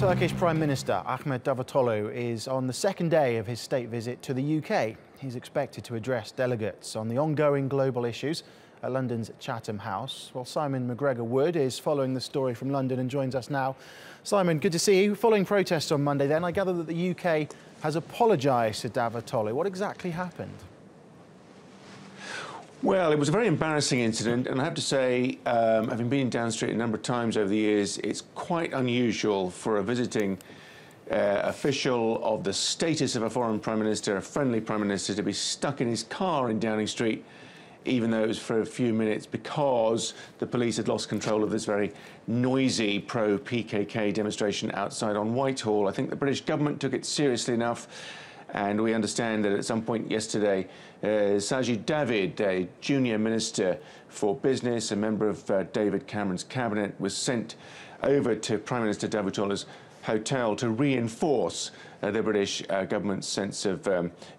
Turkish Prime Minister Ahmet Davutoglu is on the second day of his state visit to the UK. He's expected to address delegates on the ongoing global issues at London's Chatham House. Well, Simon McGregor-Wood is following the story from London and joins us now. Simon, good to see you. Following protests on Monday then, I gather that the UK has apologised to Davutoglu. What exactly happened? Well, it was a very embarrassing incident, and I have to say, having been down street a number of times over the years, it's quite unusual for a visiting official of the status of a foreign prime minister, a friendly prime minister, to be stuck in his car in Downing Street, even though it was for a few minutes, because the police had lost control of this very noisy pro-PKK demonstration outside on Whitehall. I think the British government took it seriously enough. And we understand that at some point yesterday, Sajid David, a junior minister for business, a member of David Cameron's cabinet, was sent over to Prime Minister Davutoglu's hotel to reinforce the British government's sense of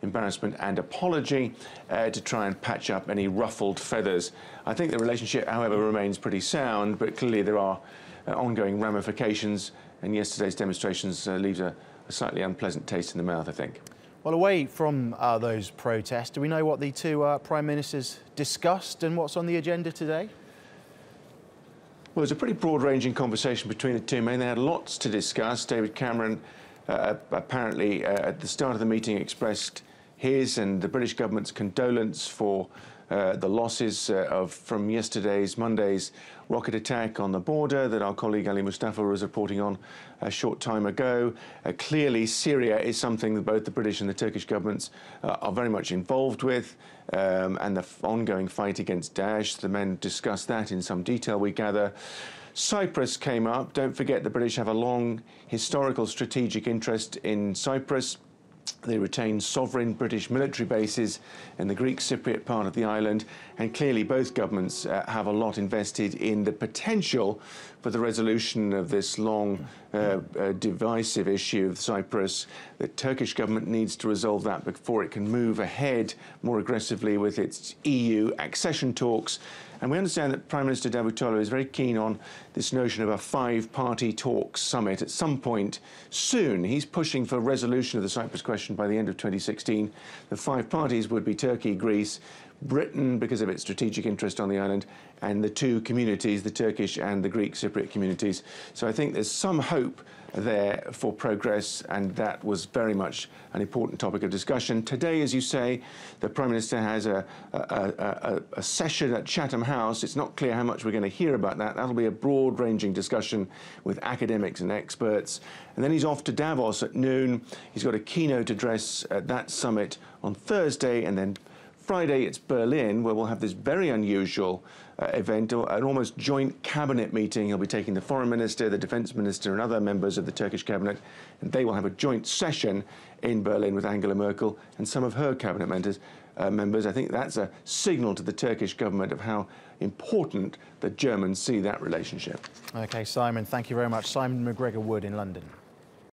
embarrassment and apology, to try and patch up any ruffled feathers. I think the relationship, however, remains pretty sound, but clearly there are ongoing ramifications, and yesterday's demonstrations leaves a slightly unpleasant taste in the mouth, I think. Well, away from those protests, do we know what the two Prime Ministers discussed and what's on the agenda today? Well, it was a pretty broad-ranging conversation between the two men. They had lots to discuss. David Cameron apparently at the start of the meeting expressed his and the British government's condolence for the losses from Monday's rocket attack on the border that our colleague Ali Mustafa was reporting on a short time ago. Clearly, Syria is something that both the British and the Turkish governments are very much involved with, and the ongoing fight against Daesh. The men discussed that in some detail, we gather. Cyprus came up. Don't forget the British have a long historical strategic interest in Cyprus. They retain sovereign British military bases in the Greek Cypriot part of the island, and clearly both governments have a lot invested in the potential for the resolution of this long divisive issue of Cyprus. The Turkish government needs to resolve that before it can move ahead more aggressively with its EU accession talks. And we understand that Prime Minister Davutoglu is very keen on this notion of a five-party talks summit at some point soon. He's pushing for resolution of the Cyprus question by the end of 2016. The five parties would be Turkey, Greece, Britain, because of its strategic interest on the island, and the two communities, the Turkish and the Greek Cypriot communities. So I think there's some hope there for progress, and that was very much an important topic of discussion. Today, as you say, the Prime Minister has a session at Chatham House. It's not clear how much we're going to hear about that. That'll be a broad-ranging discussion with academics and experts. And then he's off to Davos at noon. He's got a keynote address at that summit on Thursday, and then Friday it's Berlin, where we'll have this very unusual event, an almost joint cabinet meeting. He'll be taking the foreign minister, the defence minister and other members of the Turkish cabinet, and they will have a joint session in Berlin with Angela Merkel and some of her cabinet members. I think that's a signal to the Turkish government of how important the Germans see that relationship. OK, Simon, thank you very much. Simon McGregor-Wood in London.